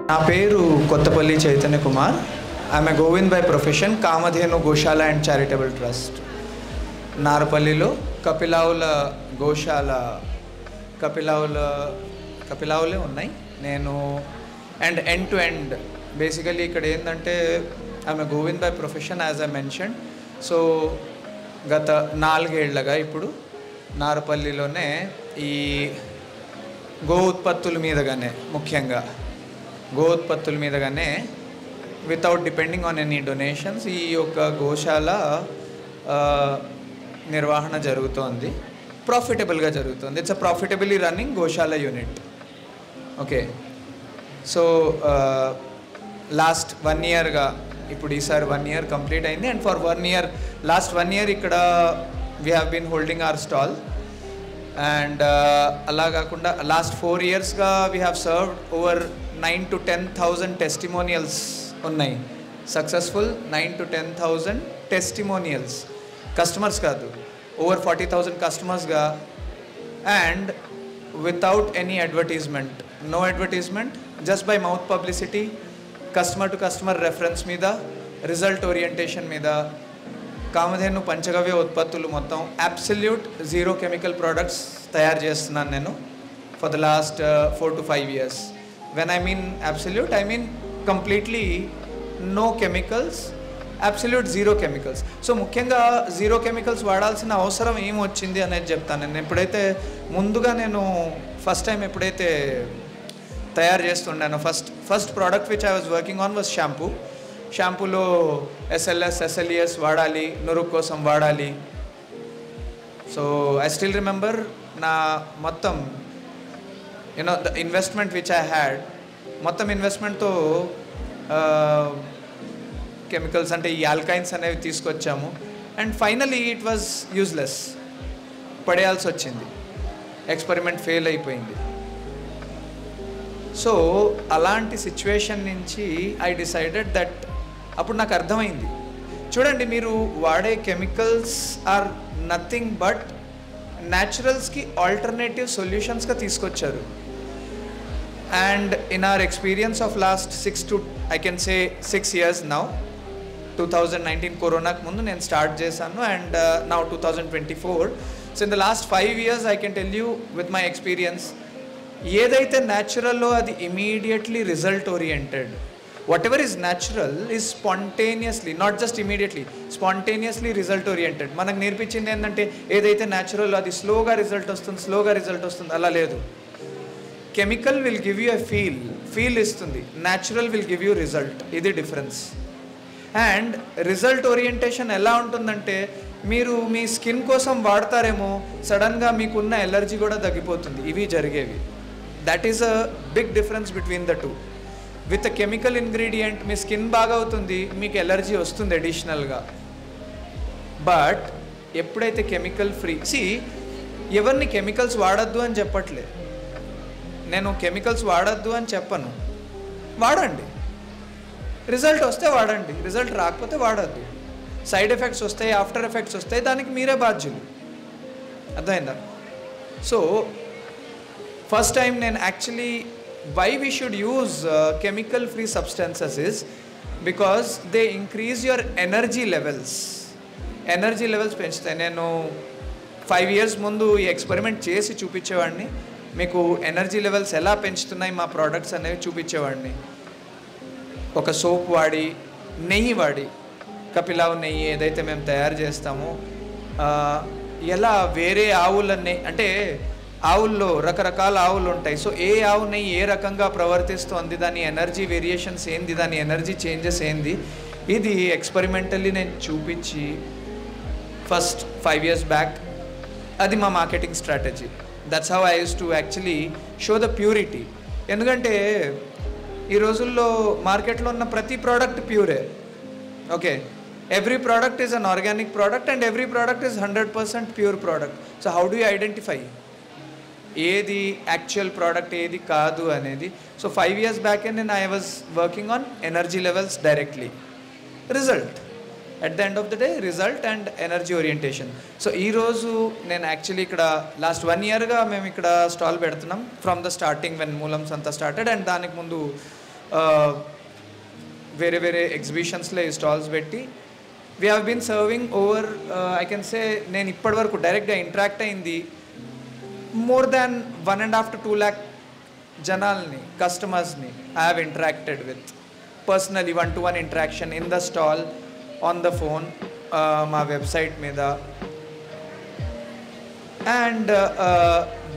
నా పేరు Kothapalli Chaitanya Kumar. I'm a Govind by profession. Kamadhenu Goshala and charitable trust నారపల్లిలో కపిలావుల గోశాల కపిలావులే ఉన్నాయి. నేను and end to end basically ఇక్కడ ఏంటంటే I'm a Govind by profession as I mention. So గత 4 ఏళ్లుగా ఇప్పుడు నారపల్లిలోనే ఈ గో ఉత్పత్తుల మీదగానే ముఖ్యంగా గో ఉత్పత్తుల మీదగానే without depending on any donations ఈ యొక్క గోశాల నిర్వహణ జరుగుతోంది. ప్రాఫిటబుల్గా జరుగుతుంది. ఇట్స్ అ ప్రాఫిటబుల్లీ రన్నింగ్ గోశాల యూనిట్. ఓకే, సో లాస్ట్ 1 ఇయర్గా ఇప్పుడు ఈసారి 1 ఇయర్ కంప్లీట్ అయింది. And for 1 year last 1 year ఇక్కడ we have been holding our stall. And అలా కాకుండా లాస్ట్ 4 ఇయర్స్గా we have served over 9,000 to 10,000 testimonials ఉన్నాయి. సక్సెస్ఫుల్ 9,000 to 10,000 టెస్టిమోనియల్స్, కస్టమర్స్ కాదు, ఓవర్ 40,000 కస్టమర్స్గా. And without any advertisement, no advertisement, just by mouth publicity, customer to customer reference మీద, result orientation మీద. కామధేను పంచగవ్య ఉత్పత్తులు మొత్తం అబ్సల్యూట్ జీరో కెమికల్ ప్రోడక్ట్స్ తయారు చేస్తున్నాను నేను for the last 4 to 5 years. When I mean absolute, I mean completely no chemicals, absolute zero chemicals. So ముఖ్యంగా zero chemicals వాడాల్సిన అవసరం ఏమొచ్చింది అనేది చెప్తాను. నేను ఎప్పుడైతే ముందుగా నేను ఫస్ట్ టైం ఎప్పుడైతే తయారు చేస్తుండానో first product which I was working on was shampoo. షాంపూలో SLS, SLES వాడాలి, నురుగు కోసం వాడాలి. సో ఐ స్టిల్ రిమెంబర్ నా మొత్తం the investment which I had, మొత్తం ఇన్వెస్ట్మెంట్తో కెమికల్స్ అంటే ఈ ఆల్కైన్స్ అనేవి తీసుకొచ్చాము. And finally it was useless, పడేయాల్సి వచ్చింది. ఎక్స్పెరిమెంట్ ఫెయిల్ అయిపోయింది. సో అలాంటి సిచ్యువేషన్ నుంచి ఐ డిసైడెడ్ దట్, అప్పుడు నాకు అర్థమైంది, చూడండి మీరు వాడే కెమికల్స్ ఆర్ నథింగ్ బట్ న్యాచురల్స్కి ఆల్టర్నేటివ్ సొల్యూషన్స్గా తీసుకొచ్చారు. And in our experience of last 6 years now, 2019 కరోనాకు ముందు నేను స్టార్ట్ చేశాను. And now 2024. So in the last 5 years I can tell you with my experience, ఏదైతే న్యాచురల్లో అది immediately result oriented. whatever is natural is spontaneously, not just immediately, spontaneously result oriented. మనకు నేర్పించింది ఏంటంటే ఏదైతే న్యాచురల్ అది స్లోగా రిజల్ట్ వస్తుంది, అలా లేదు. Chemical will give you a feel ఇస్తుంది, natural will give you result. ఇది డిఫరెన్స్. అండ్ రిజల్ట్ ఓరియంటేషన్ ఎలా ఉంటుందంటే, మీరు మీ స్కిన్ కోసం వాడతారేమో, సడన్గా మీకున్న ఎలర్జీ కూడా తగ్గిపోతుంది. ఇవి జరిగేవి. That is a big difference between the two. With chemical ingredient మీ స్కిన్ బాగా అవుతుంది, మీకు ఎలర్జీ వస్తుంది అడిషనల్గా. బట్ ఎప్పుడైతే కెమికల్ ఫ్రీ, ఎవరిని కెమికల్స్ వాడద్దు అని చెప్పట్లే, నేను కెమికల్స్ వాడద్దు అని చెప్పను. వాడండి, రిజల్ట్ వస్తే వాడండి, రిజల్ట్ రాకపోతే వాడద్దు. సైడ్ ఎఫెక్ట్స్ వస్తాయి, ఆఫ్టర్ ఎఫెక్ట్స్ వస్తాయి, దానికి మీరే బాధ్యులు. అర్థమైందా? సో ఫస్ట్ టైం నేను actually why we should use chemical free substances is because they increase your energy levels పెంచుతాయి. నేను 5 years ముందు ఈ ఎక్స్పెరిమెంట్ చేసి చూపించేవాడిని మీకు. ఎనర్జీ లెవెల్స్ ఎలా పెంచుతున్నాయి మా ప్రోడక్ట్స్ అనేవి చూపించేవాడిని. ఒక సోప్ వాడి, నెయ్యి వాడి, కపిలావు నెయ్యి ఏదైతే మేము తయారు చేస్తామో, ఎలా వేరే ఆవుల నెయ్యి, అంటే ఆవుల్లో రకరకాల ఆవులు ఉంటాయి. సో ఏ ఆవు నెయ్యి ఏ రకంగా ప్రవర్తిస్తుంది, దాని ఎనర్జీ వేరియేషన్స్ ఏంది, దాని ఎనర్జీ చేంజెస్ ఏంది, ఇది ఎక్స్పెరిమెంటల్లీ నేను చూపించి ఫస్ట్ 5 years బ్యాక్, అది మా marketing strategy. That's how I use to actually show the purity. ఎందుకంటే ఈ రోజుల్లో మార్కెట్లో ఉన్న ప్రతి ప్రోడక్ట్ ప్యూరే. Okay, every product is an organic product and every product is 100% pure product. So how do you identify ఏది యాక్చువల్ ప్రోడక్ట్ ఏది కాదు అనేది? సో 5 years బ్యాక్ నేను I was working on energy levels directly. Result at the end of the day, result and energy orientation. So ఈరోజు నేను actually ఇక్కడ last 1 yearగా మేము ఇక్కడ స్టాల్ పెడుతున్నాం. ఫ్రమ్ ద స్టార్టింగ్ వెన్ మూలమ్స్ అంతా స్టార్టెడ్. అండ్ దానికి ముందు వేరే వేరే ఎగ్జిబిషన్స్లో ఈ స్టాల్స్ పెట్టి we have been serving over I can say నేను ఇప్పటి వరకు డైరెక్ట్గా ఇంటరాక్ట్ అయింది మోర్ దాన్ 1.5 to 2 lakh జనాల్ని, కస్టమర్స్ని I have interacted with personally, 1-to-1 interaction in the stall, on the phone, మా వెబ్సైట్ మీద. And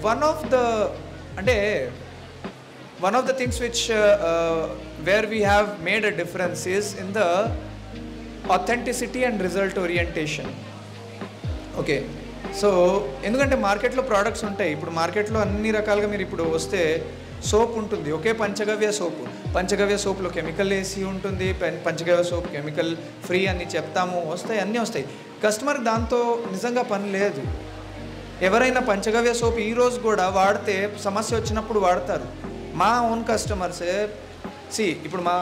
one of the things which where we have made a difference is in the authenticity and result orientation. Okay, so ఎందుకంటే మార్కెట్లో products ఉంటాయి. ఇప్పుడు మార్కెట్లో అన్ని రకాలుగా మీరు ఇప్పుడు వస్తే సోప్ ఉంటుంది, ఒకే పంచగవ్య సోపు, పంచగవ్య సోప్లో కెమికల్ వేసి ఉంటుంది, పంచగవ్య సోప్ కెమికల్ ఫ్రీ అని చెప్తాము, వస్తాయి, అన్నీ వస్తాయి. కస్టమర్కి దాంతో నిజంగా పని లేదు. ఎవరైనా పంచగవ్య సోప్ ఈరోజు కూడా వాడితే సమస్య వచ్చినప్పుడు వాడతారు. మా ఓన్ కస్టమర్సే ఇప్పుడు మా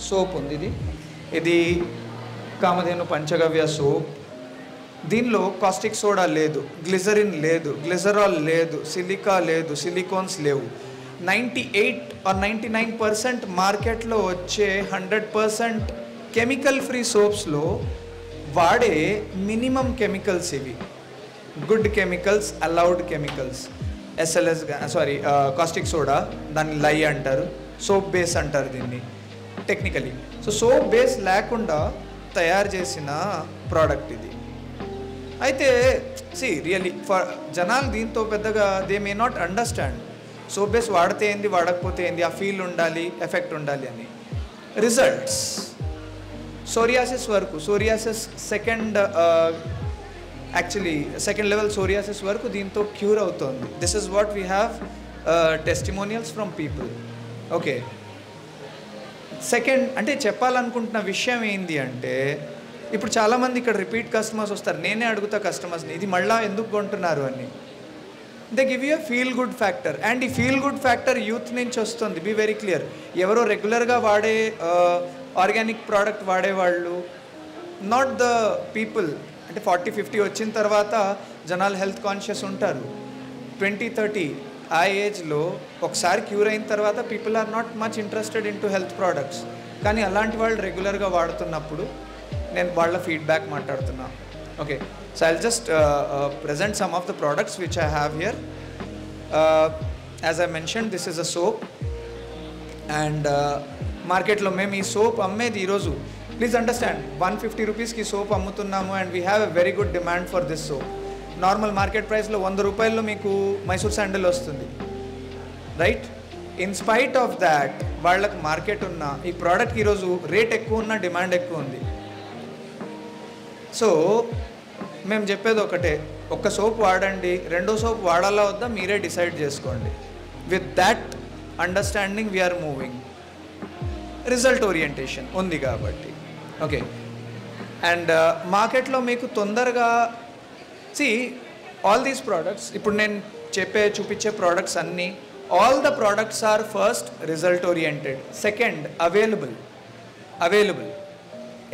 సోప్ ఉంది, ఇది కామధేను పంచగవ్య సోప్. దీనిలో కాస్టిక్ సోడా లేదు, గ్లిజరిన్ లేదు, గ్లిజరాల్ లేదు, సిలికా లేదు, సిలికోన్స్ లేవు. 98 or 99% మార్కెట్లో వచ్చే 100% కెమికల్ ఫ్రీ సోప్స్లో వాడే మినిమం కెమికల్స్ ఇవి. Good chemicals, allowed chemicals, SLS caustic soda, దాన్ని లై అంటారు, సోప్ బేస్ అంటారు దీన్ని టెక్నికలీ. సో సోప్ బేస్ లేకుండా తయారు చేసిన ప్రోడక్ట్ ఇది. అయితే రియలీ ఫర్ జనాలు దీంతో పెద్దగా they may not understand soap base వాడితే ఏంది, వాడకపోతే ఏంది, ఆ ఫీల్ ఉండాలి, ఎఫెక్ట్ ఉండాలి అని. రిజల్ట్స్ సోరియాసిస్ వరకు, సోరియాసిస్ సెకండ్ లెవెల్ సోరియాసిస్ వరకు దీంతో క్యూర్ అవుతుంది. This is what we have testimonials from people. Okay, second అంటే చెప్పాలనుకుంటున్న విషయం ఏంటి అంటే, ఇప్పుడు చాలామంది ఇక్కడ రిపీట్ కస్టమర్స్ వస్తారు. నేనే అడుగుతా కస్టమర్స్ని, ఇది మళ్ళీ ఎందుకు కొంటున్నారు అని. They give you feel good factor. And ఈ ఫీల్ గుడ్ ఫ్యాక్టర్ యూత్ నుంచి వస్తుంది. Be very clear. ఎవరో రెగ్యులర్గా వాడే ఆర్గానిక్ ప్రోడక్ట్ వాడేవాళ్ళు, నాట్ ద పీపుల్. అంటే 40-50 వచ్చిన తర్వాత జనాలు హెల్త్ కాన్షియస్ ఉంటారు. 20-30 ఆ ఏజ్లో ఒకసారి క్యూర్ అయిన తర్వాత people are not much interested in to health products. కానీ అలాంటి వాళ్ళు రెగ్యులర్గా వాడుతున్నప్పుడు నేను వాళ్ళ ఫీడ్బ్యాక్ మాట్లాడుతున్నా. Okay, so I'll just present some of the products which I have here. As I mentioned, this is a soap. And మార్కెట్లో మేము ఈ సోప్ అమ్మేది ఈరోజు, ప్లీజ్ అండర్స్టాండ్, 150 రూపీస్కి సోప్ అమ్ముతున్నాము. And we have a very good demand for this soap. Normal market ప్రైస్లో 100 రూపాయల్లో మీకు మైసూర్ శాండిల్ వస్తుంది, right? In spite of that వాళ్ళకి మార్కెట్ ఉన్న ఈ ప్రోడక్ట్కి ఈరోజు రేట్ ఎక్కువ ఉన్న, డిమాండ్ ఎక్కువ ఉంది. సో మేము చెప్పేది ఒకటే, ఒక్క సోప్ వాడండి, రెండో సోప్ వాడాలా వద్దా మీరే డిసైడ్ చేసుకోండి. With that understanding we are moving. Result orientation ఉంది కాబట్టి. ఓకే, అండ్ మార్కెట్లో మీకు తొందరగా ఆల్ దీస్ ప్రోడక్ట్స్, ఇప్పుడు నేను చూపించే ప్రోడక్ట్స్ అన్నీ, all the products are first result oriented, second available.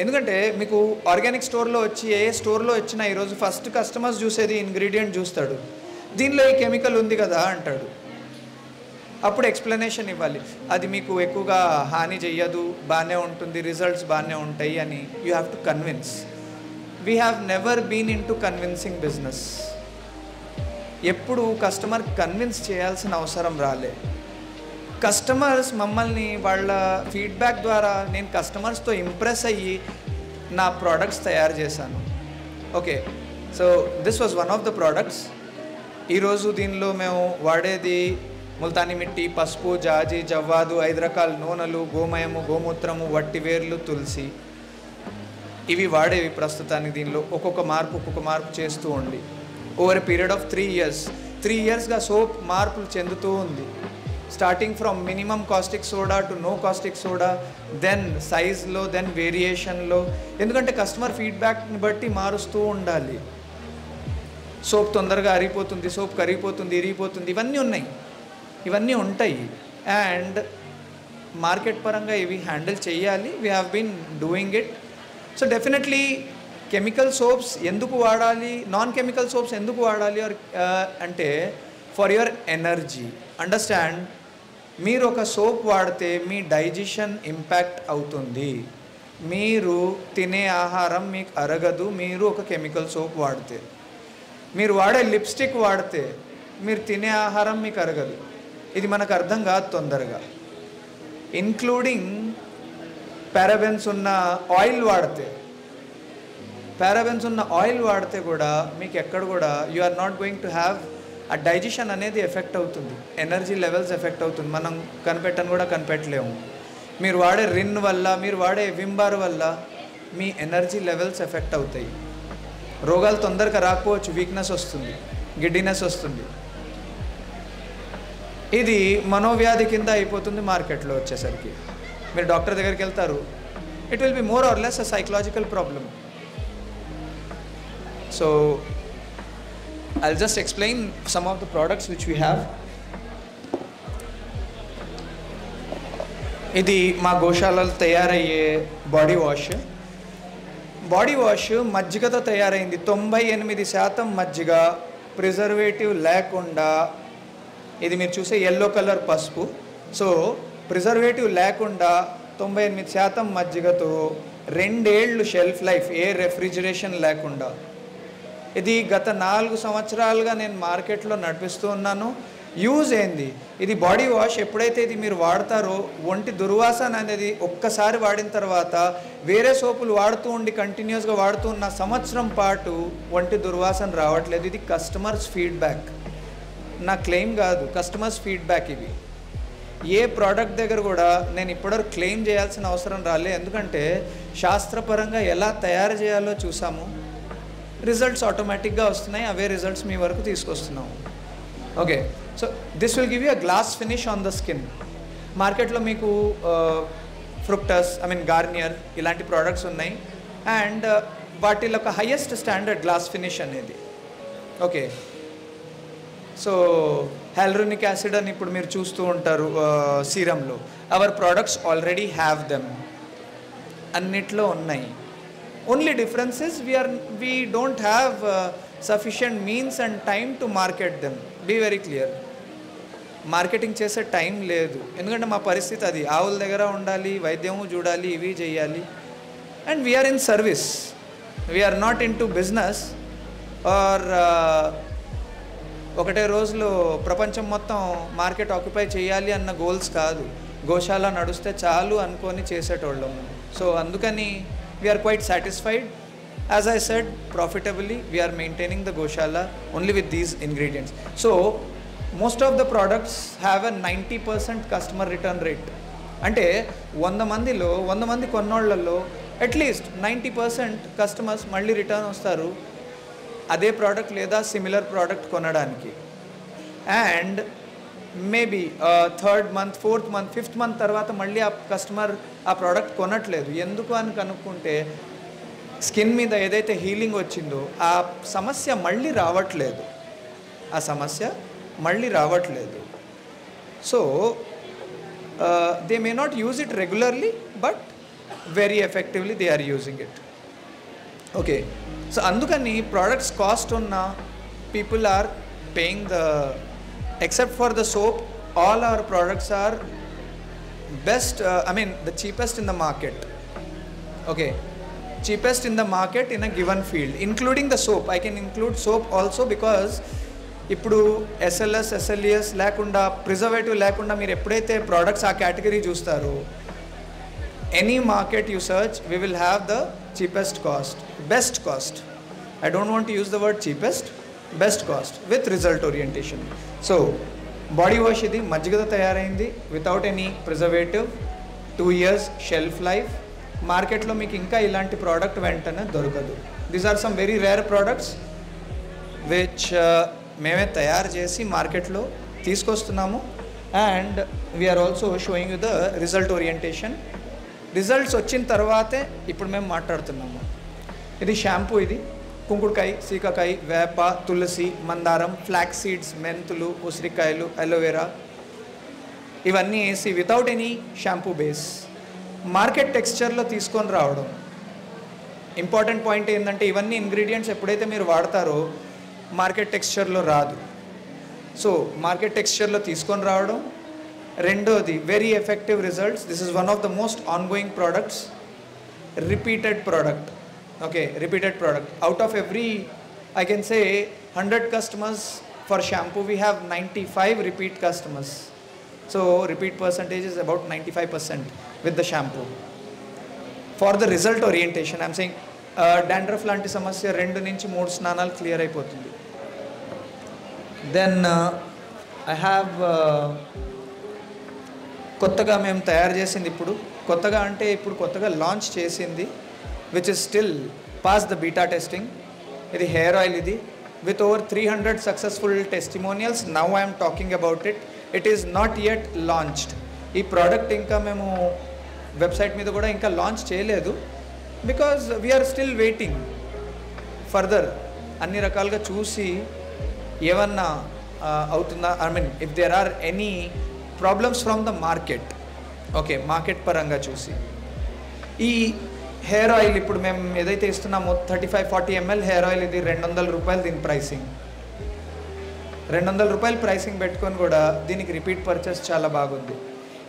ఎందుకంటే మీకు ఆర్గానిక్ స్టోర్లో వచ్చి ఏ స్టోర్లో వచ్చినా ఈరోజు ఫస్ట్ కస్టమర్స్ చూసేది ఇంగ్రీడియంట్ చూస్తాడు, దీనిలో ఈ కెమికల్ ఉంది కదా అంటాడు. అప్పుడు ఎక్స్ప్లెనేషన్ ఇవ్వాలి, అది మీకు ఎక్కువగా హాని చెయ్యదు, బాగానే ఉంటుంది, రిజల్ట్స్ బాగానే ఉంటాయి అని you have to convince. We have never been into convincing business. ఎప్పుడు కస్టమర్ కన్విన్స్ చేయాల్సిన అవసరం రాలే. కస్టమర్స్ మమ్మల్ని వాళ్ళ ఫీడ్బ్యాక్ ద్వారా నేను కస్టమర్స్తో ఇంప్రెస్ అయ్యి నా ప్రోడక్ట్స్ తయారు చేశాను. Okay, so this was one of the products. ఈరోజు దీనిలో మేము వాడేది ముల్తానీ మిట్టి, పసుపు, జాజి, జవ్వాదు, 5 రకాల నూనెలు, గోమయము, గోమూత్రము, వట్టి వేర్లు, తులసి, ఇవి వాడేవి ప్రస్తుతానికి. దీనిలో ఒక్కొక్క మార్పు చేస్తూ ఉండి ఓవర్ ఎ పీరియడ్ ఆఫ్ 3 yearsగా సోప్ మార్పులు చెందుతూ ఉంది. Starting from minimum caustic soda to no caustic soda, then సైజ్లో, దెన్ వేరియేషన్లో. ఎందుకంటే కస్టమర్ ఫీడ్బ్యాక్ని బట్టి మారుస్తూ ఉండాలి. సోప్ తొందరగా అరిగిపోతుంది, సోప్ కరిగిపోతుంది, ఇరిగిపోతుంది, ఇవన్నీ ఉంటాయి. అండ్ మార్కెట్ పరంగా ఇవి హ్యాండిల్ చేయాలి. We have been doing it. So definitely chemical soaps ఎందుకు వాడాలి, నాన్ కెమికల్ సోప్స్ ఎందుకు వాడాలి అంటే ఫర్ యువర్ ఎనర్జీ. అండర్స్టాండ్, మీరు ఒక సోప్ వాడితే మీ డైజెషన్ ఇంపాక్ట్ అవుతుంది. మీరు తినే ఆహారం మీకు అరగదు మీరు ఒక కెమికల్ సోప్ వాడితే. మీరు వాడే లిప్స్టిక్ వాడితే మీరు తినే ఆహారం మీకు అరగదు. ఇది మనకు అర్థం కాదు తొందరగా. ఇంక్లూడింగ్ పారాబెన్స్ ఉన్న ఆయిల్ వాడితే కూడా మీకు ఎక్కడ కూడా you are not going to have a digestion అనేది ఎఫెక్ట్ అవుతుంది, ఎనర్జీ లెవెల్స్ ఎఫెక్ట్ అవుతుంది. మనం కనిపెట్టలేము. మీరు వాడే రిన్ వల్ల, మీరు వాడే వింబార్ వల్ల మీ ఎనర్జీ లెవెల్స్ ఎఫెక్ట్ అవుతాయి. రోగాలు తొందరగా రాకపోవచ్చు, వీక్నెస్ వస్తుంది, గిడ్డినెస్ వస్తుంది. ఇది మనోవ్యాధి కింద అయిపోతుంది మార్కెట్లో వచ్చేసరికి. మీరు డాక్టర్ దగ్గరికి వెళ్తారు, it will be more or less a psychological problem. So I'll just explain some of the products which we have. ఇది మా గోశాలలో తయారయ్యే బాడీ వాష్ మజ్జిగతో తయారైంది. 98% మజ్జిగ, ప్రిజర్వేటివ్ లేకుండా. ఇది మీరు చూసే ఎల్లో కలర్ పసుపు. సో ప్రిజర్వేటివ్ లేకుండా 98% మజ్జిగతో 2 ఏళ్ళు షెల్ఫ్ లైఫ్, ఏ రెఫ్రిజిరేషన్ లేకుండా. ఇది గత 4 సంవత్సరాలుగా నేను మార్కెట్లో నడిపిస్తూ ఉన్నాను. యూజ్ ఏంది, ఇది బాడీ వాష్ ఎప్పుడైతే ఇది మీరు వాడతారో ఒంటి దుర్వాసన అనేది ఒక్కసారి వాడిన తర్వాత వేరే సోపులు వాడుతూ ఉండి కంటిన్యూస్గా వాడుతూ ఉన్న సంవత్సరం పాటు ఒంటి దుర్వాసన రావట్లేదు. ఇది కస్టమర్స్ ఫీడ్బ్యాక్, నా క్లెయిమ్ కాదు, కస్టమర్స్ ఫీడ్బ్యాక్. ఇవి ఏ ప్రోడక్ట్ దగ్గర కూడా నేను ఇప్పటివరకు క్లెయిమ్ చేయాల్సిన అవసరం రాలే. ఎందుకంటే శాస్త్రపరంగా ఎలా తయారు చేయాలో చూసాము, రిజల్ట్స్ ఆటోమేటిక్గా వస్తున్నాయి. అవే రిజల్ట్స్ మీ వరకు తీసుకొస్తున్నాము. Okay, so this will give you a glass finish on the skin. మార్కెట్లో మీకు ఫ్రుక్టస్, గార్నియర్ ఇలాంటి ప్రోడక్ట్స్ ఉన్నాయి. అండ్ వాటిలో ఒక హైయెస్ట్ స్టాండర్డ్ గ్లాస్ ఫినిష్ అనేది. ఓకే, సో హైలూరోనిక్ యాసిడ్ అని ఇప్పుడు మీరు చూస్తూ ఉంటారు సీరంలో. Our products already have them, అన్నిట్లో ఉన్నాయి. Only difference is we don't have sufficient means and time to market them. Be very clear. Marketing చేసే టైం లేదు, ఎందుకంటే మా పరిస్థితి అది. ఆవుల దగ్గర ఉండాలి, వైద్యము చూడాలి, ఇవి చేయాలి. And we're in service, we're not into business are ఒకటే రోజులో ప్రపంచం మొత్తం మార్కెట్ ఆక్యుపై చేయాలి అన్న గోల్స్ కాదు. గోశాల నడుస్తే చాలు అనుకొని చేసేటోళ్ళము. సో అందుకని we are quite satisfied. As I said, profitably we are maintaining the goshala only with these ingredients. So most of the products have a 90% customer return rate. అంటే 100 మంది కొన్నోళ్ళల్లో at least 90% customers మళ్ళీ return వస్తారు అదే product లేదా similar product కొనడానికి. And maybe 3rd month, 4th month, 5th month తర్వాత మళ్ళీ ఆ కస్టమర్ ఆ ప్రోడక్ట్ కొనట్లేదు. ఎందుకు అని కనుక్కుంటే స్కిన్ మీద ఏదైతే హీలింగ్ వచ్చిందో ఆ సమస్య మళ్ళీ రావట్లేదు. So they may not use it regularly but very effectively they are using it. Okay, so అందుకని ప్రోడక్ట్స్ కాస్ట్ ఉన్న people are paying the, except for the soap, all our products are best, the cheapest in the market. Okay, cheapest in the market in a given field, including the soap. I can include soap also because ఇప్పుడు SLS, SLES లేకుండా, preservative లేకుండా మీరు ఎప్పుడైతే products ఆ category చూస్తారో, any market you search we will have the cheapest cost, best cost. I don't want to use the word cheapest, best cost with result orientation. So body wash ఇది మజ్జిగతో తయారైంది, without any preservative, 2 years shelf life. మార్కెట్లో మీకు ఇంకా ఇలాంటి product వెంటనే దొరకదు. These are some very rare products which మేమే తయారు చేసి మార్కెట్లో తీసుకొస్తున్నాము. And we're also showing you the result orientation. Results వచ్చిన తర్వాతే ఇప్పుడు మేము మాట్లాడుతున్నాము. ఇది షాంపూ, ఇది కుంకుడుకాయ, సీకాకాయ, వేప, తులసి, మందారం, ఫ్లాక్స్ సీడ్స్, మెంతులు, ఉసిరికాయలు, అలోవెరా ఇవన్నీ వేసి without any shampoo base market టెక్స్చర్లో తీసుకొని రావడం. ఇంపార్టెంట్ పాయింట్ ఏంటంటే ఇవన్నీ ఇంగ్రీడియంట్స్ ఎప్పుడైతే మీరు వాడతారో మార్కెట్ టెక్స్చర్లో రాదు. సో మార్కెట్ టెక్స్చర్లో తీసుకొని రావడం రెండోది very effective results. This is one of the most ongoing products. Repeated product. Okay, repeated product. Out of every I can say 100 customers for shampoo, we have 95 repeat customers. So repeat percentage is about 95% with the shampoo. For the result orientation, I am saying dandruff లాంటి సమస్య 2 నుంచి 3 స్నానాలు clear అయిపోతుంది. Then I have కొత్తగా మేము తయారు చేసింది, ఇప్పుడు కొత్తగా అంటే ఇప్పుడు కొత్తగా లాంచ్ చేసింది, which is still pass the beta testing. ఇది హెయిర్ ఆయిల్. ఇది with over 300 successful testimonials. Now I'm talking about it. It is not yet launched. ఈ ప్రోడక్ట్ ఇంకా మేము వెబ్సైట్ మీద కూడా ఇంకా లాంచ్ చేయలేదు, because we're still waiting further. అన్ని రకాలుగా చూసి ఏమన్నా అవుతుందా, I mean if there are any problems from the market. Okay, market పరంగా చూసి ఈ హెయిర్ ఆయిల్ ఇప్పుడు మేము ఏదైతే ఇస్తున్నామో 35-40 ml హెయిర్ ఆయిల్, ఇది 200 రూపాయలు దీని ప్రైసింగ్. 200 రూపాయలు ప్రైసింగ్ పెట్టుకొని కూడా దీనికి రిపీట్ పర్చేస్ చాలా బాగుంది.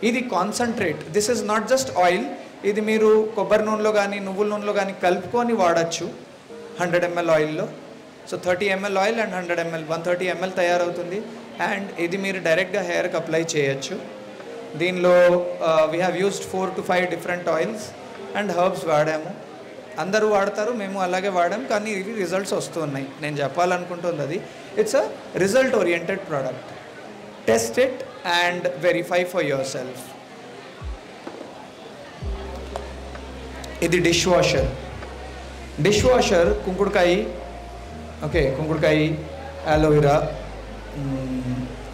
ఇది concentrate. This is not just oil. ఇది మీరు కొబ్బరి నూనెలో కానీ నువ్వుల నూనెలో కానీ కలుపుకొని వాడచ్చు 100 ml ఆయిల్లో. So 30 ml oil and 100 ml 130 ml తయారవుతుంది. అండ్ ఇది మీరు డైరెక్ట్గా హెయిర్కి అప్లై చేయొచ్చు. దీనిలో we have used 4 to 5 different oils and herbs వాడాము. అందరూ వాడతారు, మేము అలాగే వాడాము, కానీ ఇవి రిజల్ట్స్ వస్తున్నాయి. నేను చెప్పాలనుకుంటుంది అది it's a result oriented product. Test it and verify for yourself. ఇది డిష్ వాషర్. డిష్ వాషర్ కుంకుడుకాయ, ఓకే, కుంకుడుకాయ, అలోవెరా,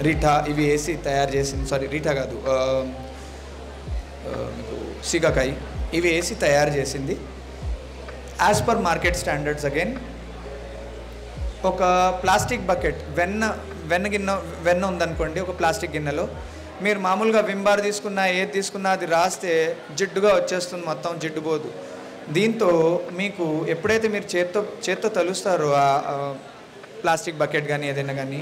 రీఠా ఇవి వేసి తయారు చేసింది. సారీ, రీఠా కాదు, సీకాకాయ, ఇవి వేసి తయారు చేసింది. As per market standards. Again ఒక ప్లాస్టిక్ బకెట్, వెన్న ఉందనుకోండి, ఒక ప్లాస్టిక్ గిన్నెలో మీరు మామూలుగా విమ్ బార్ తీసుకున్నా ఏది తీసుకున్నా అది రాస్తే జిడ్డుగా వచ్చేస్తుంది, మొత్తం జిడ్డు పోదు. దీంతో మీకు ఎప్పుడైతే మీరు చేత్తో తలుస్తారో ఆ ప్లాస్టిక్ బకెట్ కానీ ఏదైనా కానీ,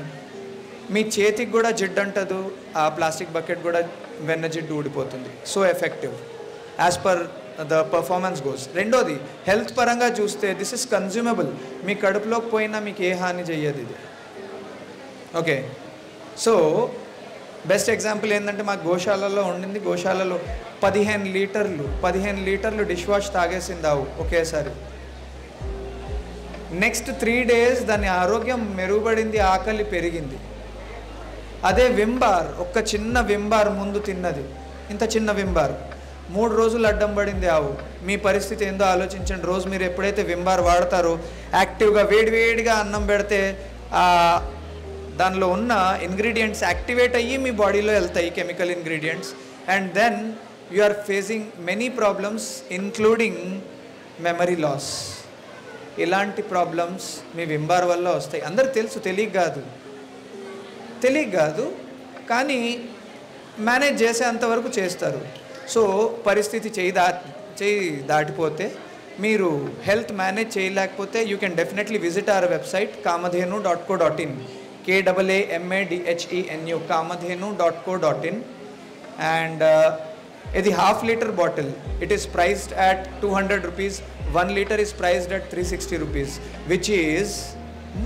మీ చేతికి కూడా జిడ్డు అంటదు, ఆ ప్లాస్టిక్ బకెట్ కూడా వెన్న జిడ్డు ఊడిపోతుంది. So effective as per the performance goes. రెండోది హెల్త్ పరంగా చూస్తే దిస్ ఇస్ కన్జ్యూమబుల్. మీ కడుపులోకి పోయినా మీకు ఏ హాని చెయ్యదు ఇది. ఓకే, సో బెస్ట్ ఎగ్జాంపుల్ ఏంటంటే మా గోశాలలో ఉండింది. గోశాలలో 15 లీటర్లు డిష్ వాష్ తాగేసింది ఆవు ఒకేసారి. నెక్స్ట్ 3 days దాని ఆరోగ్యం మెరుగుపడింది, ఆకలి పెరిగింది. అదే విమ్ బార్, ఒక్క చిన్న విమ్ బార్ ముందు తిన్నది, ఇంత చిన్న విమ్ బార్, 3 రోజులు అడ్డం పడింది ఆవు. మీ పరిస్థితి ఏందో ఆలోచించండి. రోజు మీరు ఎప్పుడైతే విమ్ బార్ వాడతారో, యాక్టివ్గా వేడివేడిగా అన్నం పెడితే దానిలో ఉన్న ఇంగ్రీడియంట్స్ యాక్టివేట్ అయ్యి మీ బాడీలో వెళ్తాయి, chemical ingredients. And then you are facing many problems including memory loss. ఇలాంటి ప్రాబ్లమ్స్ మీ విమ్ బార్ వల్ల వస్తాయి. అందరికి తెలుసు, తెలియక కాదు, కానీ మేనేజ్ చేసేంతవరకు చేస్తారు. సో పరిస్థితి చేయి దాటిపోతే, మీరు హెల్త్ మేనేజ్ చేయలేకపోతే, you can definitely visit our website kamadhenu.co.in, KAAMADHENU, kamadhenu.co.in. And ఇది 1/2 liter bottle. It is priced at 200 rupees. 1 liter is priced at 360 rupees, which is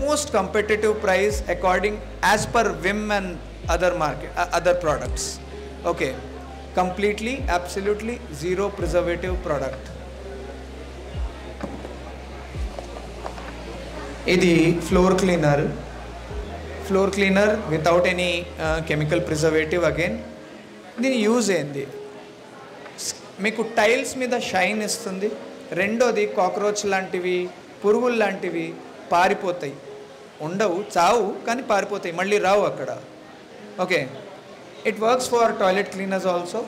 most competitive price according as per Vim and other products. Okay, completely, absolutely zero preservative product. ఇది floor cleaner without any chemical preservative. Again దీని use ఏంది, మీకు tiles మీద shine ఇస్తుంది. రెండోది cockroach లాంటివి, పురుగులు లాంటివి పారిపోతాయి. ఉండవు, చావు, కానీ పారిపోతాయి, మళ్ళీ రావు అక్కడ. Okay, it works for toilet cleaners also.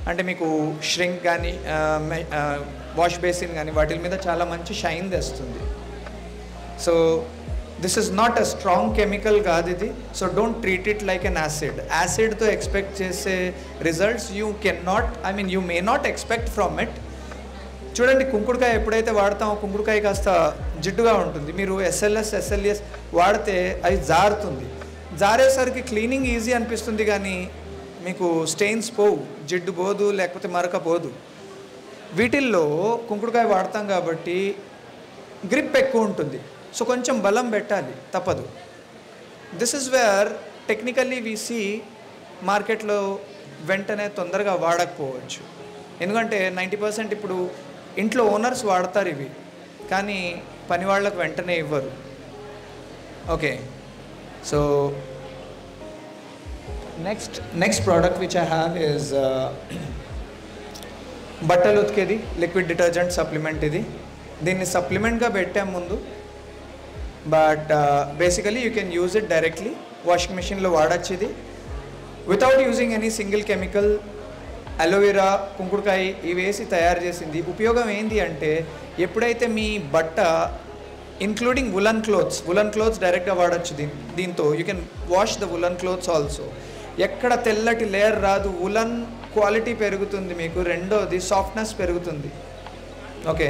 అంటే మీకు ష్రింక్ కానీ వాష్ బేసిన్ కానీ వాటి మీద చాలా మంచి షైన్ తెస్తుంది. So this is not a strong chemical కాదు ఇది. So don't treat it like an యాసిడ్తో ఎక్స్పెక్ట్ చేసే results you may not expect from it. చూడండి, కుంకుడుకాయ ఎప్పుడైతే వాడతామో కుంకుడుకాయ కాస్త జిడ్డుగా ఉంటుంది. మీరు SLS వాడితే అది జారుతుంది. జారేసరికి క్లీనింగ్ ఈజీ అనిపిస్తుంది, కానీ మీకు స్టెయిన్స్ పోవు, జిడ్డు పోదు, లేకపోతే మరక పోదు. వీటిల్లో కుంకుడుకాయ వాడతాం కాబట్టి గ్రిప్ ఎక్కువ ఉంటుంది, సో కొంచెం బలం పెట్టాలి, తప్పదు. This is where technically we see మార్కెట్లో వెంటనే తొందరగా వాడకపోవచ్చు, ఎందుకంటే 90% ఇప్పుడు ఇంట్లో ఓనర్స్ వాడతారు ఇవి, కానీ పని వాళ్ళకు వెంటనే ఇవ్వరు. Okay, so next product which I have is బట్టలు ఉతికేది లిక్విడ్ డిటర్జెంట్ సప్లిమెంట్. దీన్ని సప్లిమెంట్గా పెట్టాం ముందు, but basically you can use it directly. Washing మెషిన్లో వాడచ్చు ఇది without using any single chemical. Aloe vera, కుంకుడుకాయ ఇవి వేసి తయారు చేసింది. ఉపయోగం ఏంటి అంటే, ఎప్పుడైతే మీ బట్ట ఇంక్లూడింగ్ వులన్ క్లోత్స్ డైరెక్ట్గా వాడచ్చు దీంతో. You can wash the woollen clothes also. ఎక్కడ తెల్లటి లేయర్ రాదు, వులన్ క్వాలిటీ పెరుగుతుంది మీకు, రెండోది సాఫ్ట్నెస్ పెరుగుతుంది. Okay,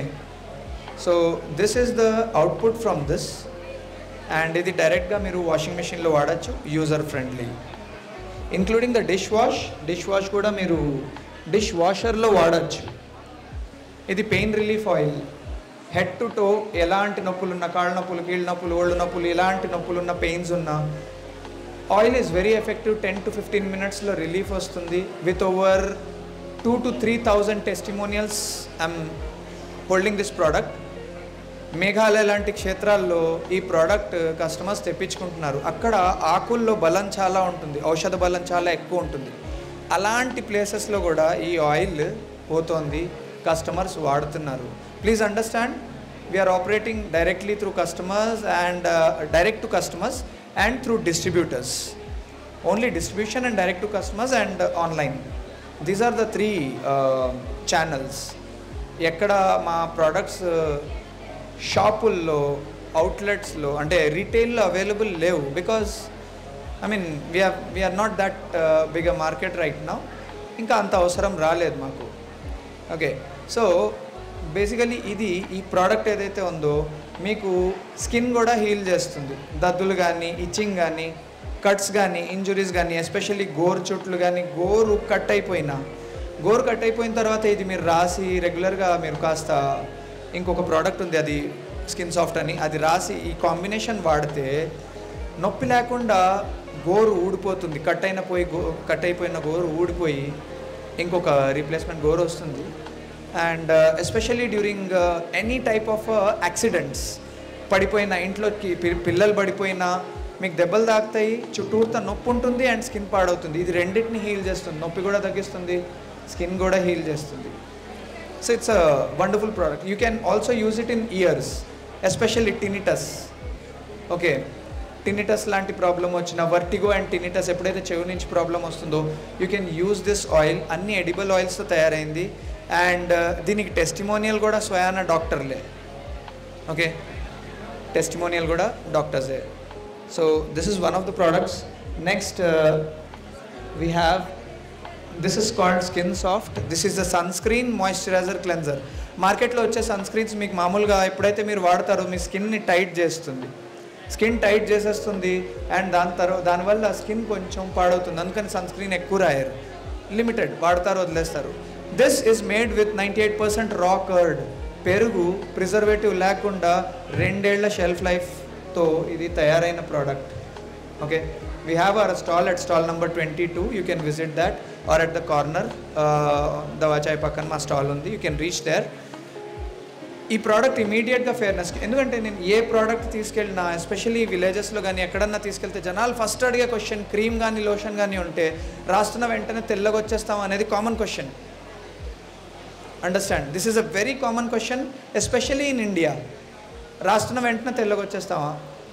so this is the output from this, and ఇది డైరెక్ట్గా మీరు వాషింగ్ మెషిన్లో వాడచ్చు, user friendly. Including the dish wash కూడా మీరు డిష్ వాషర్లో వాడచ్చు. ఇది pain relief oil. Head to toe ఎలాంటి నొప్పులున్న, కాళ్ళ నొప్పులు, కీళ్ళ నొప్పులు, ఒళ్ళు నొప్పులు, ఇలాంటి నొప్పులున్న, పెయిన్స్ ఉన్న, oil is very effective. 10 to 15 minutesలో రిలీఫ్ వస్తుంది. With over 2,000 to 3,000 testimonials I'm holding this product. Meghalaya లాంటి క్షేత్రాల్లో ఈ ప్రోడక్ట్ కస్టమర్స్ తెప్పించుకుంటున్నారు. అక్కడ ఆకుల్లో బలం చాలా ఉంటుంది, ఔషధ బలం చాలా ఎక్కువ ఉంటుంది. అలాంటి ప్లేసెస్లో కూడా ఈ ఆయిల్ పోతోంది, కస్టమర్స్ వాడుతున్నారు. Please understand, we're operating directly through customers and direct to customers and through distributors. Only distribution and direct to customers and online. These are the 3 channels. ఎక్కడ మా ప్రోడక్ట్స్ షాపుల్లో, అవుట్లెట్స్లో అంటే రీటైల్లో అవైలబుల్ లేవు, because I mean we're not that big a market right now. ఇంకా అంత అవసరం రాలేదు మాకు. ఓకే, సో బేసికలీ ఈ ప్రోడక్ట్ ఏదైతే ఉందో మీకు స్కిన్ కూడా హీల్ చేస్తుంది. దద్దులు కానీ, ఇచ్చింగ్ కానీ, కట్స్ కానీ, ఇంజురీస్ కానీ, ఎస్పెషల్లీ గోరు చుట్లు కానీ, గోరు కట్ అయిపోయిన తర్వాత ఇది మీరు రాసి రెగ్యులర్గా మీరు కాస్త ఇంకొక ప్రోడక్ట్ ఉంది, అది స్కిన్ సాఫ్ట్ అని, అది రాసి ఈ కాంబినేషన్ వాడితే నొప్పి లేకుండా గోరు ఊడిపోతుంది. కట్ అయిపోయిన గోరు ఊడిపోయి ఇంకొక రీప్లేస్మెంట్ గోరు వస్తుంది. And especially during any type of accidents, పడిపోయిన ఇంట్లోకి పిల్లలు పడిపోయినా మీకు దెబ్బలు తాకుతాయి, చుట్టూర్త నొప్పి ఉంటుంది అండ్ స్కిన్ పాడవుతుంది. ఇది రెండింటిని హీల్ చేస్తుంది, నొప్పి కూడా తగ్గిస్తుంది, స్కిన్ కూడా హీల్ చేస్తుంది. So it's a wonderful product. You can also use it in years, especially tinnitus. Okay, tinnitus లాంటి ప్రాబ్లం వచ్చిన, వర్టిగో అండ్ టినిటస్, ఎప్పుడైతే చెవి నుంచి ప్రాబ్లం వస్తుందో you can use this oil. అన్ని ఎడిబుల్ ఆయిల్స్తో తయారైంది అండ్ దీనికి టెస్టిమోనియల్ కూడా స్వయాన డాక్టర్లే. ఓకే, టెస్టిమోనియల్ కూడా డాక్టర్సే. So this is one of the products. Next we have, this is called skin soft. This is the sunscreen moisturiser cleanser. మార్కెట్లో వచ్చే sun screens మీకు మామూలుగా ఎప్పుడైతే మీరు వాడతారో మీ స్కిన్ని టైట్ చేస్తుంది, స్కిన్ టైట్ చేసేస్తుంది అండ్ దానివల్ల స్కిన్ కొంచెం పాడవుతుంది. అందుకని సన్ స్క్రీన్ ఎక్కువ రాయరు, లిమిటెడ్ వాడతారు, వదిలేస్తారు. దిస్ ఈజ్ మేడ్ విత్ 98% రా కర్డ్. పెరుగు, ప్రిజర్వేటివ్ లేకుండా 2 ఏళ్ల షెల్ఫ్ లైఫ్తో ఇది తయారైన product. Okay, we have our stall at stall number 22. You can visit that are at the corner, దవాచాయ్ పక్కన మా స్టాల్ ఉంది, యూ కెన్ రీచ్ దేర్. ఈ ప్రోడక్ట్ ఇమీడియట్గా ఫేర్నెస్, ఎందుకంటే నేను ఏ ప్రోడక్ట్ తీసుకెళ్ళినా, ఎస్పెషల్లీ విలేజెస్లో కానీ ఎక్కడన్నా తీసుకెళ్తే జనాలు ఫస్ట్ అడిగే క్వశ్చన్, క్రీమ్ కానీ లోషన్ కానీ ఉంటే రాస్తున్న వెంటనే తెల్లగా వచ్చేస్తాం అనేది common question. Understand, this is a very common question, especially in India. రాస్తున్న వెంటనే తెల్లగా వచ్చేస్తావా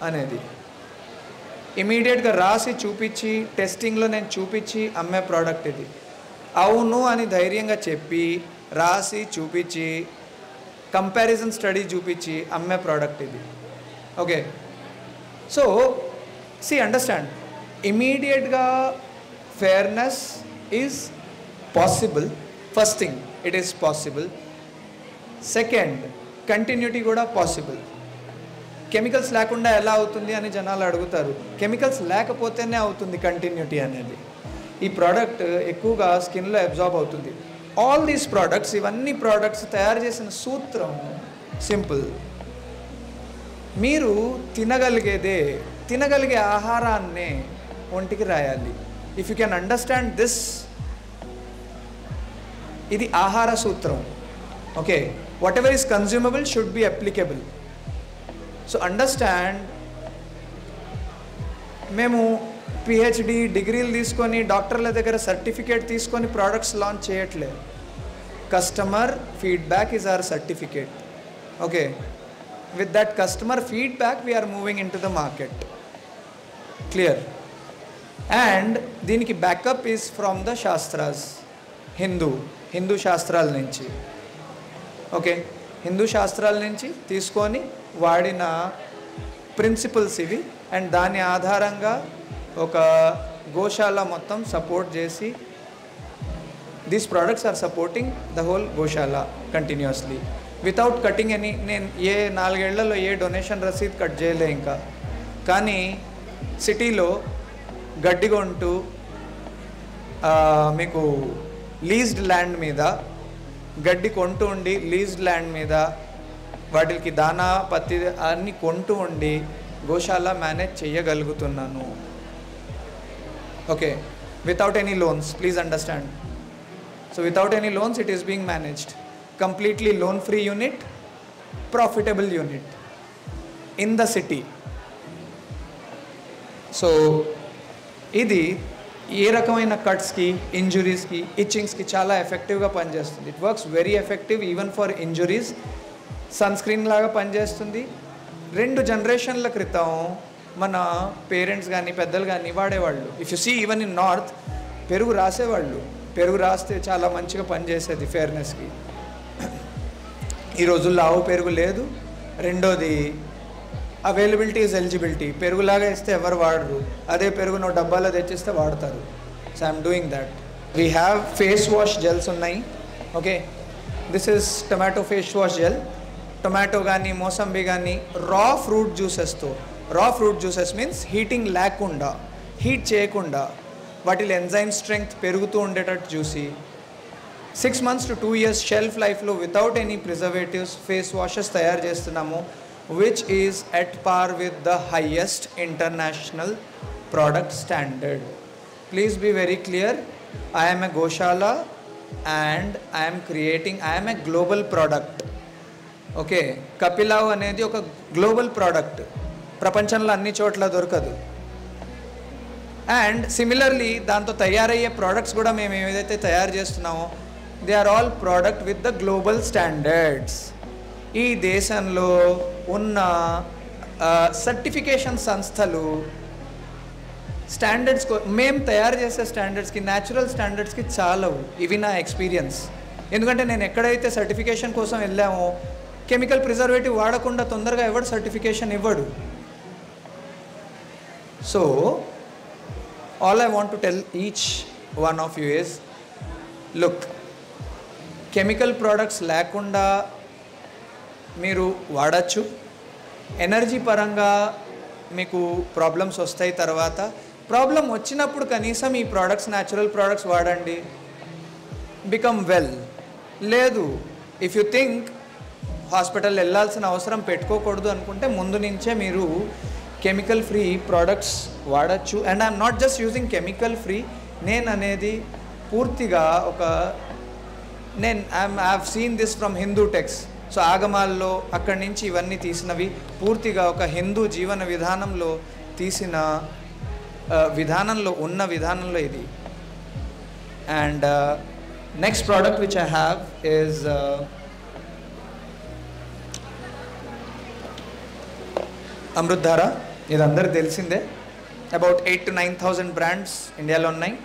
అనేది. ఇమీడియట్గా రాసి చూపించి, టెస్టింగ్లో నేను చూపించి అమ్మే ప్రోడక్ట్ ఇది. అవును అని ధైర్యంగా చెప్పి, రాసి చూపించి, కంపారిజన్ స్టడీ చూపించి అమ్మే ప్రోడక్ట్ ఇది. ఓకే, సో సి అండర్స్టాండ్, ఇమీడియట్గా fairness is possible. First thing, it is possible. Second, continuity కూడా పాసిబుల్. కెమికల్స్ లేకుండా ఎలా అవుతుంది అని జనాలు అడుగుతారు. కెమికల్స్ లేకపోతేనే అవుతుంది కంటిన్యూటీ అనేది. ఈ ప్రోడక్ట్ ఎక్కువగా స్కిన్లో అబ్జార్బ్ అవుతుంది. ఆల్ దీస్ ప్రోడక్ట్స్, ఇవన్నీ ప్రోడక్ట్స్ తయారు చేసిన సూత్రం సింపుల్. మీరు తినగలిగే ఆహారాన్నే ఒంటికి రాయాలి. If you can understand this, ఇది ఆహార సూత్రం. Okay, what ever is consumable should be applicable. So understand. మేము పిహెచ్డి డిగ్రీలు తీసుకొని డాక్టర్ల దగ్గర సర్టిఫికేట్ తీసుకొని ప్రోడక్ట్స్ లాంచ్ చేయట్లేదు. Customer feedback is our certificate. Okay, with that customer feedback we are moving into the market. Clear? And దీనికి backup is from the shastras, Hindu శాస్త్రాల నుంచి. ఓకే, హిందూ శాస్త్రాల నుంచి తీసుకొని వాడిన ప్రిన్సిపల్స్ ఇవి. అండ్ దాని ఆధారంగా ఒక గోశాల మొత్తం సపోర్ట్ చేసి, these products are supporting the whole goshala continuously without cutting any. నేను 4 ఏళ్లలో డొనేషన్ రసీద్ కట్ చేయలే ఇంకా. కానీ సిటీలో గడ్డి కొంటూ మీకు లీజ్డ్ ల్యాండ్ మీద గడ్డి కొంటూ ఉండి, లీజ్డ్ ల్యాండ్ మీద వాటికి దానా పత్తి అన్నీ కొంటూ ఉండి గోశాల మేనేజ్ చేయగలుగుతున్నాను. Okay, without any loans, please understand. So without any loans it is being managed. Completely loan-free unit, profitable unit in the city. So, ఇది ఏ రకమైన కట్స్కి, ఇంజురీస్కి, ఇచ్చింగ్స్కి చాలా ఎఫెక్టివ్గా పనిచేస్తుంది. It works very effective even for injuries. Sunscreen లాగా పనిచేస్తుంది. 2 జనరేషన్ల క్రితం మన parents కానీ పెద్దలు కానీ వాడేవాళ్ళు. If you see even in north పెరుగు రాసేవాళ్ళు. పెరుగు రాస్తే చాలా మంచిగా పనిచేసేది ఫేర్నెస్కి. ఈ రోజుల్లో ఆవు పెరుగు లేదు. రెండోది అవైలబిలిటీ ఈజ్ ఎలిజిబిలిటీ. పెరుగులాగా ఇస్తే ఎవరు వాడరు, అదే పెరుగును డబ్బాలో తెచ్చిస్తే వాడతారు. So I'm doing that. We have face wash gels ఉన్నాయి. Okay, this is tomato face wash gel. Tomato కానీ మోసంబి కానీ raw fruit juices means heating లేకుండా, హీట్ చేయకుండా వాటిలో ఎంజైమ్ స్ట్రెంగ్త్ పెరుగుతూ ఉండేటట్టు చూసి 6 months to 2 years షెల్ఫ్ లైఫ్లో without any preservatives face washes తయారు చేస్తున్నాము, which is at par with the highest international product standard. Please be very clear. I'm a goshala and I'm a global product. Okay, కపిలావ్ అనేది ఒక global product, ప్రపంచంలో అన్ని చోట్ల దొరకదు. అండ్ సిమిలర్లీ దాంతో తయారయ్యే ప్రోడక్ట్స్ కూడా మేము ఏదైతే తయారు చేస్తున్నామో they are all product with the global standards. ఈ దేశంలో ఉన్న సర్టిఫికేషన్ సంస్థలు స్టాండర్డ్స్ మేము తయారు చేసే స్టాండర్డ్స్కి, న్యాచురల్ స్టాండర్డ్స్కి చాలవు. ఇవి నా ఎక్స్పీరియన్స్. ఎందుకంటే నేను ఎక్కడైతే సర్టిఫికేషన్ కోసం వెళ్ళామో కెమికల్ ప్రిజర్వేటివ్ వాడకుండా తొందరగా ఎవడు సర్టిఫికేషన్ ఇవ్వడు. So all I want to tell each one of you is, look, chemical products లేకుండా మీరు వాడచ్చు. ఎనర్జీ పరంగా మీకు ప్రాబ్లమ్స్ వస్తాయి. తర్వాత ప్రాబ్లం వచ్చినప్పుడు కనీసం ఈ ప్రోడక్ట్స్, న్యాచురల్ ప్రోడక్ట్స్ వాడండి, బికమ్ వెల్. లేదు, ఇఫ్ యు థింక్ హాస్పిటల్ వెళ్ళాల్సిన అవసరం పెట్టుకోకూడదు అనుకుంటే ముందు నుంచే మీరు కెమికల్ ఫ్రీ ప్రోడక్ట్స్ వాడచ్చు. And I'm not just using chemical free. నేను అనేది పూర్తిగా I have seen this from Hindu text. So ఆగమాల్లో అక్కడి నుంచి ఇవన్నీ తీసినవి, పూర్తిగా ఒక హిందూ జీవన విధానంలో తీసిన విధానంలో ఇది. And next product which I have is Amritdhara. ఇది అందరికీ తెలిసిందే. అబౌట్ 8,000 to 9,000 బ్రాండ్స్ ఇండియాలో ఉన్నాయి.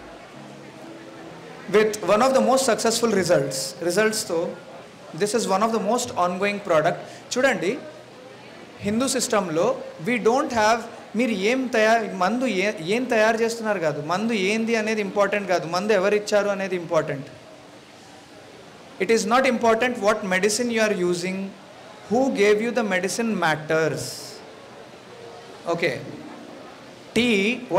With one of the most successful రిజల్ట్స్తో this is one of the most ongoing product. చూడండి, హిందూ సిస్టంలో వీ డోంట్ హ్యావ్ మీరు మందు ఏం తయారు చేస్తున్నారు కాదు, మందు ఏంది అనేది ఇంపార్టెంట్ కాదు, మందు ఎవరు ఇచ్చారు అనేది important. It is not important what medicine you are using, who gave you the medicine matters. Okay, tea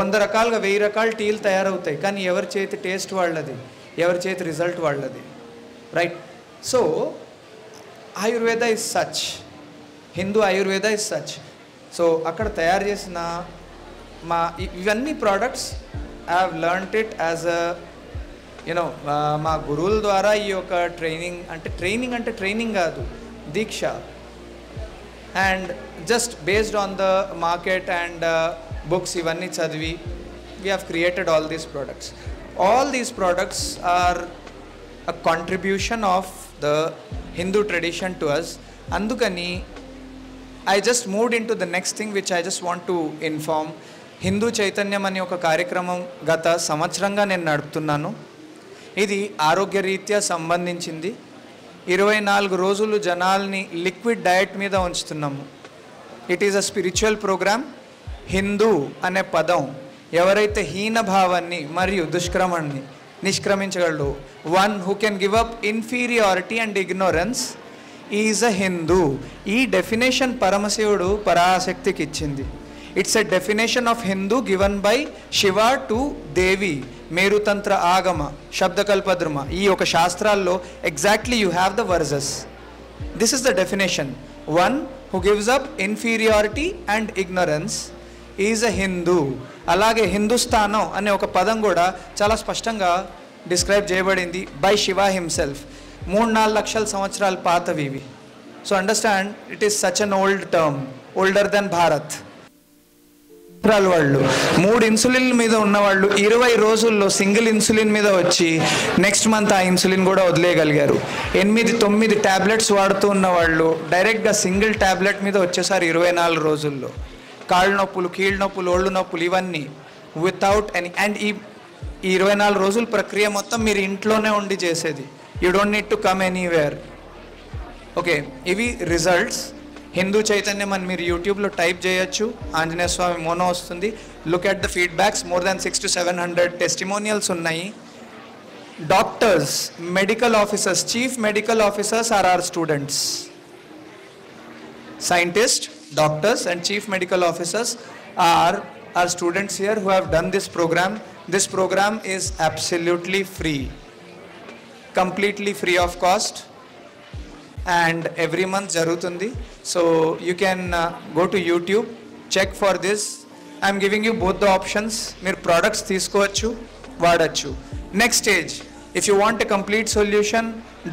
100 రకాలుగా 1000 రకాల టీలు తయారవుతాయి, కానీ ఎవరి చేతి టేస్ట్ వాళ్ళది, ఎవరి చేతి రిజల్ట్ వాళ్ళది, right? So Ayurveda is such, Hindu Ayurveda is such. So అక్కడ తయారు చేసిన ఇవన్నీ products I have learnt it as a మా గురువుల ద్వారా ఈ యొక్క ట్రైనింగ్ కాదు, దీక్ష. And just based on the market and books ఇవన్నీ చదివి we have created all these products. All these products are a contribution of the Hindu tradition to us. అందుకని I just moved into the next thing which I just want to inform. Hindu చైతన్యం అనే ఒక కార్యక్రమం గత సంవత్సరంగా నేను నడుపుతున్నాను. ఇది ఆరోగ్య రీత్యా సంబంధించింది. 24 రోజులు జనాల్ని లిక్విడ్ డయట్ మీద ఉంచుతున్నాము. It is a spiritual program. Hindu అనే పదం ఎవరైతే హీన భావాన్ని మరియు దుష్క్రమాన్ని నిష్క్రమించగలడు, one who can give up inferiority and ignorance is a Hindu. ఈ డెఫినేషన్ పరమశివుడు పరాశక్తికి ఇచ్చింది. It's a definition of Hindu given by Shiva to Devi, Merutantra Agama, Shabdakalpadruma. ఈ ఒక శాస్త్రాల్లో exactly you have the verses. This is the definition. One who gives up inferiority and ignorance is a Hindu. అలాగే హిందుస్థానం అనే ఒక పదం కూడా చాలా స్పష్టంగా డిస్క్రైబ్ చేయబడింది బై శివ హిమ్సెల్ఫ్. 3-4 లక్షల సంవత్సరాల పాతవి ఇవి. So understand, it is such an old term, older then Bharat. వాళ్ళు 3 ఇన్సులిన్ మీద ఉన్నవాళ్ళు 20 రోజుల్లో సింగిల్ ఇన్సులిన్ మీద వచ్చి నెక్స్ట్ మంత్ ఆ ఇన్సులిన్ కూడా వదిలేయగలిగారు. 8-9 ట్యాబ్లెట్స్ వాడుతూ ఉన్న వాళ్ళు డైరెక్ట్గా సింగిల్ ట్యాబ్లెట్ మీద వచ్చేసారి 24 రోజుల్లో. కాళ్ళ నొప్పులు, కీళ్ళ నొప్పులు, ఒళ్ళు నొప్పులు ఇవన్నీ వితౌట్ ఎనీ. అండ్ ఈ 24 రోజుల ప్రక్రియ మొత్తం మీరు ఇంట్లోనే ఉండి చేసేది. You don't need to come anywhere. Okay, ఇవి రిజల్ట్స్. హిందూ చైతన్యం అని మీరు యూట్యూబ్లో టైప్ చేయొచ్చు, ఆంజనేయ స్వామి మోనో వస్తుంది. Look at the feedbacks, more than 600-700 testimonials ఉన్నాయి. Doctors, medical officers, chief medical officers are are students. Scientists, doctors and chief medical officers are our students here who have done this program. This program is absolutely free, completely free of cost, and every month jarutundi. So you can go to YouTube, check for this. I am giving you both the options. Meer products teeskovachu, vaadachu. Next stage, if you want a complete solution,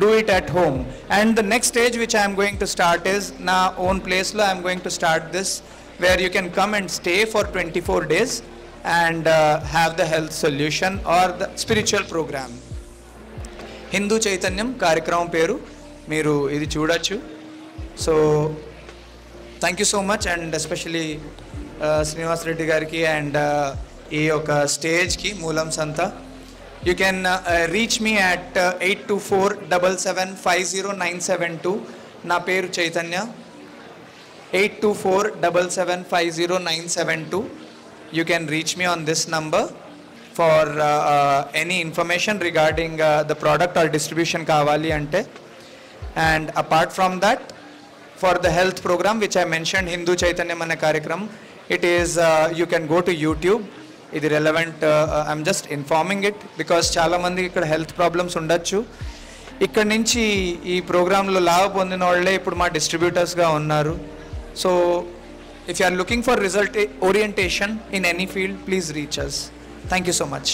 do it at home. And the next stage which I am going to start is na own place lo I am going to start this, where you can come and stay for 24 days and have the health solution or the spiritual program. Hindu Chaitanyam కార్యక్రమం పేరు, మీరు ఇది చూడొచ్చు. So thank you so much, and especially Srinivas Reddy గారికి and ఈ యొక్క స్టేజ్కి మూలం సంతా. You can reach me at 824-7750-972. నా పేరు Chaitanya. 824-7750-972. You can reach me on this number for any information regarding the product or distribution కావాలి అంటే. And apart from that, for the health program which I mentioned, Hindu Chaitanyam అనే కార్యక్రమం, it is you can go to YouTube. ఇది relevant. I'm just informing it because చాలామంది ఇక్కడ health problems ఉండొచ్చు. ఇక్కడ నుంచి ఈ ప్రోగ్రాంలో లాభ పొందిన వాళ్ళే ఇప్పుడు మా డిస్ట్రిబ్యూటర్స్గా ఉన్నారు. So if you are looking for result orientation in any field, please reach us. Thank you so much.